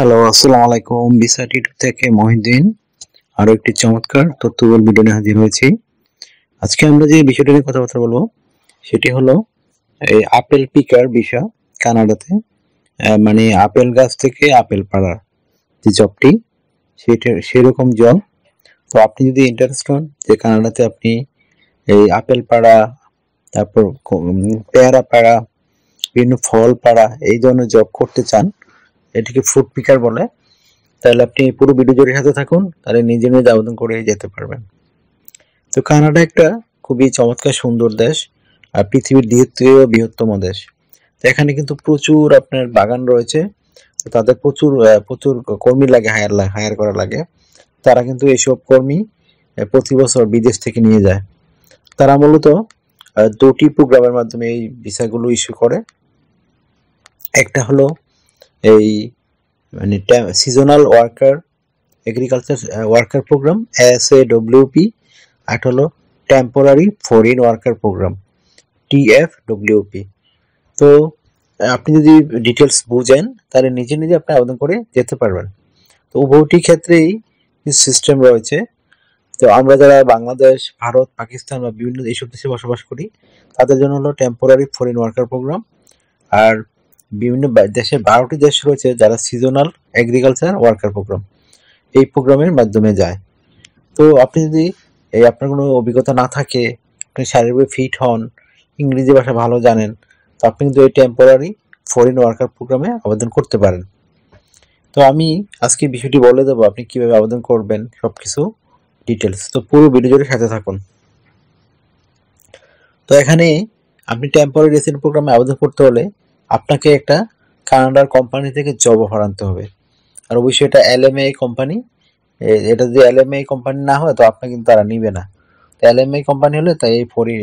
Hello, আসসালামু আলাইকুম। Visa tutor থেকে মহিউদ্দিন আরো একটি চমৎকার তথ্যবহুল ভিডিও নিয়ে হাজির হয়েছি। আজকে আমরা যে বিষয়টি নিয়ে কথাবার্তা বলবো সেটি হলো এই আপেল পিকার ভিসা কানাডাতে। মানে আপেল গাছ থেকে আপেল পাড়ার যে জবটি, সেরকম জব। তো আপনি যদি ইন্টারেস্ট হন যে কানাডাতে আপনি এই আপেল পাড়া, তারপর পেয়ারা পাড়া, বিভিন্ন ফল পাড়া এই ধরনের জব করতে চান, এটিকে ফ্রুট পিকার বলে, তাহলে আপনি পুরো ভিডিও জুড়ে সাথে থাকুন, তাহলে নিজে নিজে আবেদন করে যেতে পারবেন। তো কানাডা একটা খুবই চমৎকার সুন্দর দেশ, আর পৃথিবীর দ্বিতীয় বৃহত্তম দেশ। তো এখানে কিন্তু প্রচুর আপনার বাগান রয়েছে। তো তাদের প্রচুর প্রচুর কর্মী লাগে, হায়ার করা লাগে। তারা কিন্তু এইসব কর্মী প্রতি বছর বিদেশ থেকে নিয়ে যায়। তারা মূলত দুটি প্রোগ্রামের মাধ্যমে এই ভিসাগুলো ইস্যু করে। একটা হলো এই মানে seasonal worker agriculture worker program SAWP, আর হলো temporary foreign worker program TFWP। তো আপনি যদি ডিটেলস বুঝেন তাহলে নিজে নিজে আপনি আবেদন করে যেতে পারবেন। তো উভয়টি ক্ষেত্রেই সিস্টেম রয়েছে। তো আমরা যারা বাংলাদেশ, ভারত, পাকিস্তান বা বিভিন্ন এইসব দেশে বসবাস করি, তাদের জন্য হলো টেম্পোরারি ফরেন ওয়ার্কার প্রোগ্রাম। আর বিভিন্ন দেশে 12টি দেশ রয়েছে যারা সিজনাল এগ্রিকালচার ওয়ার্কার প্রোগ্রাম, এই প্রোগ্রামের মাধ্যমে যায়। তো আপনি যদি আপনার কোনো অভিজ্ঞতা না থাকে, আপনি শারীরিকভাবে ফিট হন, ইংরেজি ভাষা ভালো জানেন, তো আপনি কিন্তু এই টেম্পোরারি ফরেন ওয়ার্কার প্রোগ্রামে আবেদন করতে পারেন। তো আমি আজকে বিষয়টি বলে দেবো আপনি কিভাবে আবেদন করবেন, সবকিছু ডিটেলস। তো পুরো ভিডিও জুড়ে সাথে থাকুন। তো এখানে আপনি টেম্পোরারি রেসিডেন্ট প্রোগ্রামে আবেদন করতে হলে আপনাকে একটা কানাডার কোম্পানি থেকে জব অফার আনতে হবে। আর অবশ্যই এটা LMA কোম্পানি। এটা যদি LMA কোম্পানি না হয় তো আপনাকে কিন্তু তারা নিবে না। তো LMA কোম্পানি হলে তাই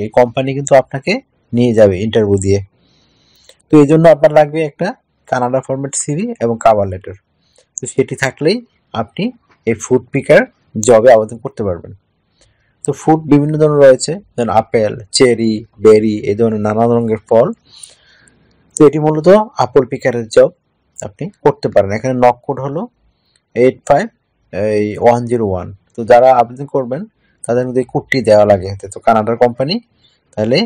এই কোম্পানি কিন্তু আপনাকে নিয়ে যাবে ইন্টারভিউ দিয়ে। তো এই জন্য আপনার লাগবে একটা কানাডা ফরম্যাট CV এবং কভার লেটার। তো সেটি থাকলেই আপনি এই ফুড পিকার জবে আবেদন করতে পারবেন। তো ফুড বিভিন্ন ধরনের রয়েছে, যেমন আপেল, চেরি, বেরি, এই ধরনের নানা রঙের ফল। তো এটি মূলত আপেল পিকারের জব আপনি করতে পারেন। এখানে নক কোড হলো 85101। তো যারা আবেদন করবেন তাদের মধ্যে এই কোডটি দেওয়া লাগে। তো কানাডার কোম্পানি, তাহলে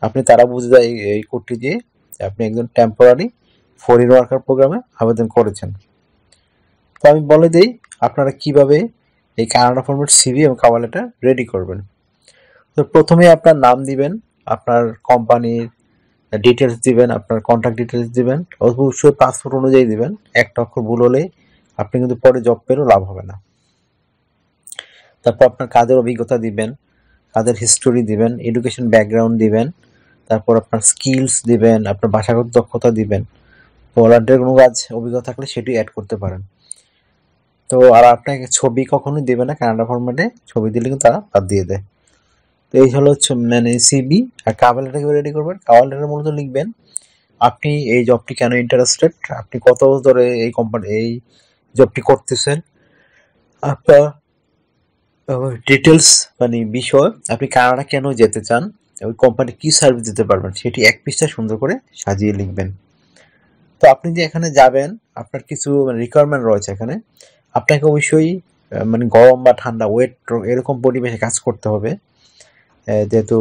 আপনি তারা বুঝে যায় এই কোডটি দিয়ে আপনি একজন টেম্পোরারি ফরেন ওয়ার্কার প্রোগ্রামে আবেদন করেছেন। তো আমি বলে দিই আপনারা কিভাবে এই কানাডা ফরম্যাট CV এবং কভার লেটার রেডি করবেন। তো প্রথমে আপনার নাম দিবেন, আপনার কোম্পানির ডিটেলস দিবেন, আপনার কন্ট্যাক্ট ডিটেলস দিবেন, অবশ্যই পাসপোর্ট অনুযায়ী দিবেন। একটা অক্ষর ভুল হলে আপনি কিন্তু পরে জব পেলেও লাভ হবে না। তারপর আপনার কাজের অভিজ্ঞতা দিবেন, কাজের হিস্টোরি দিবেন, এডুকেশন ব্যাকগ্রাউন্ড দিবেন, তারপর আপনার স্কিলস দিবেন, আপনার ভাষাগত দক্ষতা দিবেন। পোল্যান্ডের কোনো কাজ অভিজ্ঞতা থাকলে সেটি অ্যাড করতে পারেন। তো আর আপনাকে ছবি কখনোই দেবে না কানাডা ফরম্যাটে, ছবি দিলে কিন্তু তারা বাদ দিয়ে দেয়। তো এই হলো মানে CV। আর কভার লেটার কিভাবে রেডি করবেন, কভার লেটার মূলত লিখবেন আপনি এই জবটি কেন ইন্টারেস্টেড, আপনি কত বছর ধরে এই জবটি করতেছেন, আপনার ডিটেলস মানে বিষয়, আপনি কানাডা কেন যেতে চান, ওই কোম্পানি কি সার্ভিস দিতে পারবেন, সেটি এক পৃষ্ঠা সুন্দর করে সাজিয়ে লিখবেন। তো আপনি যে এখানে যাবেন, আপনার কিছু রিকোয়ারমেন্ট রয়েছে এখানে। আপনাকে অবশ্যই মানে গরম বা ঠান্ডা ওয়েট এরকম পরিবেশে কাজ করতে হবে, যেহেতু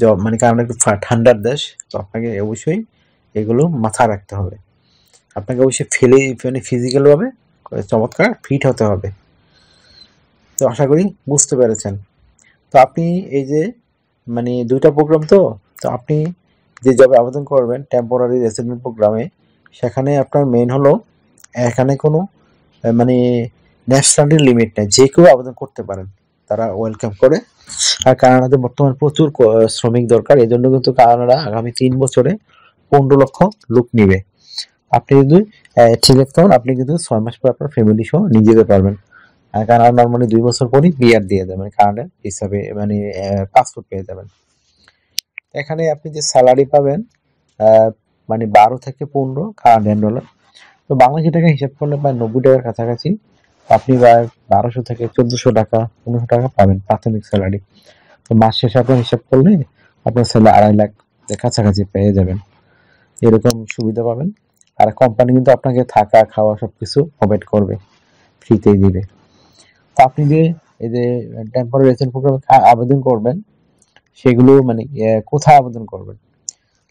জব মানে কানাডা একটু ঠান্ডার দেশ। তো আপনাকে অবশ্যই এগুলো মাথায় রাখতে হবে। আপনাকে অবশ্যই মানে ফিজিক্যালভাবে চমৎকার ফিট হতে হবে। তো আশা করি বুঝতে পেরেছেন। তো আপনি এই যে মানে দুইটা প্রোগ্রাম, তো তো আপনি যে জবে আবেদন করবেন টেম্পোরারি রেসিডেন্ট প্রোগ্রামে, সেখানে আপনার মেন হলো এখানে কোনো মানে ন্যাশনালিটি লিমিট নেই, যে কেউ আবেদন করতে পারেন, তারা ওয়েলকাম করে। আর কানাডাতে বর্তমানে প্রচুর শ্রমিক দরকার, এই জন্য কিন্তু কানাডা আগামী 3 বছরে 15 লক্ষ লোক নিবে। আপনি যদি ঠিক রাখতে হন, আপনি কিন্তু 6 মাস পর আপনার ফ্যামিলি সহ নিয়ে যেতে পারবেন। আর কানাডা নর্মালি 2 বছর পরই PR দিয়ে দেবে, মানে কানাডার হিসাবে মানে পাসপোর্ট পেয়ে যাবেন। এখানে আপনি যে স্যালারি পাবেন মানে 12 থেকে 15 কানাডিয়ান ডলার। তো বাংলাদেশি টাকা হিসাব করলে প্রায় 90 টাকার কাছাকাছি আপনি প্রায় 1200 থেকে 1400 টাকা 1500 টাকা পাবেন প্রাথমিক স্যালারি। তো মাস শেষে আপনার হিসাব করলে আপনার স্যালারি 2.5 লাখ কাছাকাছি পেয়ে যাবেন, এরকম সুবিধা পাবেন। আর কোম্পানি কিন্তু আপনাকে থাকা খাওয়া সবকিছু প্রোভাইড করবে, ফ্রিতেই দিবে। তো আপনি যে এই যে টেম্পোরারি রেসিডেন্ট প্রোগ্রামে আবেদন করবেন, সেগুলো মানে কোথায় আবেদন করবেন,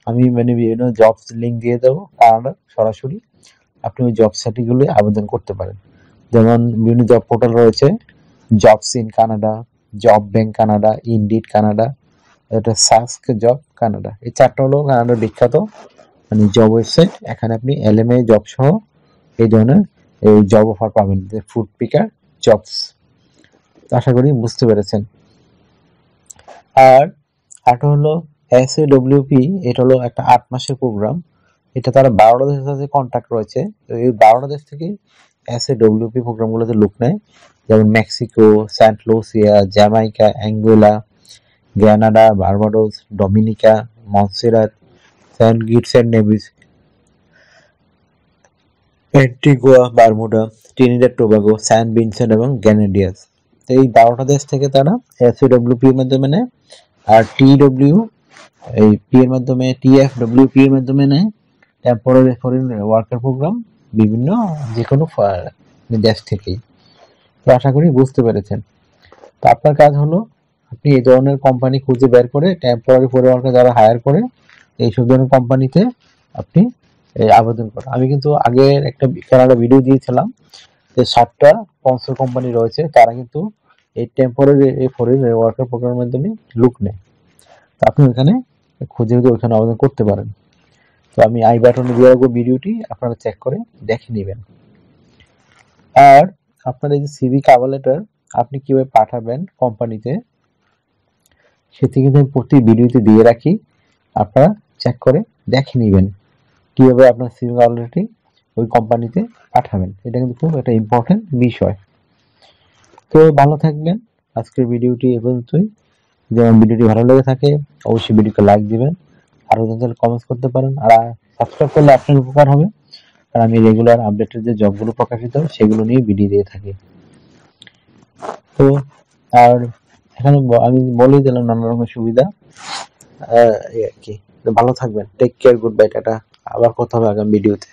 আমি মানে বিভিন্ন জবস লিঙ্ক দিয়ে দেবো কানাডা সরাসরি, আপনি ওই জব সাইটগুলো আবেদন করতে পারেন। যেমন বিভিন্ন জব পোর্টাল রয়েছে, jobs in Canada, job bank Canada, indeed Canada, এটা সাস্ক জব কানাডা। এই চারটা হলো কানাডার বিখ্যাত মানে জব ওয়েবসাইট। এখানে আপনি এলএমএ জব সহ এই ধরনের এই জব অফার পাবেন, যে ফুড পিকার জবস। আশা করি বুঝতে পেরেছেন। আর আরেকটা হলো SAWP, এটা হলো একটা 8 মাসের প্রোগ্রাম। এটা তারা 12টা দেশের সাথে কন্ট্যাক্ট রয়েছে। এই 12টা দেশ থেকে SAWP প্রোগ্রামগুলোতে লোক নেয়, যেমন Mexico, Saint Lucia, Jamaica, Angola, Grenada, Barbados, Dominica, Montserrat, Saint Kitts and Nevis, Antigua, Bermuda, Trinidad Tobago, Saint Vincent এবং গ্রেনাডিয়াস। তো এই 12টা দেশ থেকে তারা SAWP এর মাধ্যমে নেয়। আর এই পি এর মাধ্যমে, TFWP এর মাধ্যমে নেয় টেম্পোরারি ফরেন ওয়ার্কার প্রোগ্রাম, বিভিন্ন যে কোনো দেশ থেকেই। তো আশা করি বুঝতে পেরেছেন। তো আপনার কাজ হলো আপনি এই ধরনের কোম্পানি খুঁজে বের করে টেম্পোরারি ফরেন ওয়ার্কার যারা হায়ার করে এইসব ধরনের কোম্পানিতে আপনি আবেদন করেন। আমি কিন্তু আগের একটা কানাডা ভিডিও দিয়েছিলাম যে 7টা স্পন্সর কোম্পানি রয়েছে, তারা কিন্তু এই টেম্পোরারি ফরেন ওয়ার্কার প্রোগ্রামের মাধ্যমে লোক নেয়। তো আপনি ওখানে খুঁজে ওইখানে আবেদন করতে পারেন। তো আমি আই বাটনে দিয়ে রাখবো ভিডিওটি, আপনারা চেক করে দেখে নেবেন। আর আপনার এই যে সিভি কভার লেটার আপনি কিভাবে পাঠাবেন কোম্পানিতে, সেটি কিন্তু আমি প্রতি ভিডিওতে দিয়ে রাখি, আপনারা চেক করে দেখে নেবেন কিভাবে আপনার সিভি কভার লেটারটি ওই কোম্পানিতে পাঠাবেন। এটা কিন্তু খুব একটা ইম্পর্টেন্ট বিষয়। তো ভালো থাকবেন। আজকের ভিডিওটি এ পর্যন্তই। যদি আমার ভিডিওটি ভালো লেগে থাকে অবশ্যই ভিডিওকে লাইক দিবেন, আরো জানতে কমেন্টস করতে পারেন, আর সাবস্ক্রাইব করলে আপনার উপকার হবে। আর আমি রেগুলার আপডেটের যে জবগুলো প্রকাশিত হয় সেগুলো নিয়ে ভিডিও দিয়ে থাকি। তো আর এখানে আমি বলেই দিলাম নানা রকমের সুবিধা, এই আর কি। ভালো থাকবেন, take care, good bye, tata. আবার কথা হবে আগামী ভিডিওতে।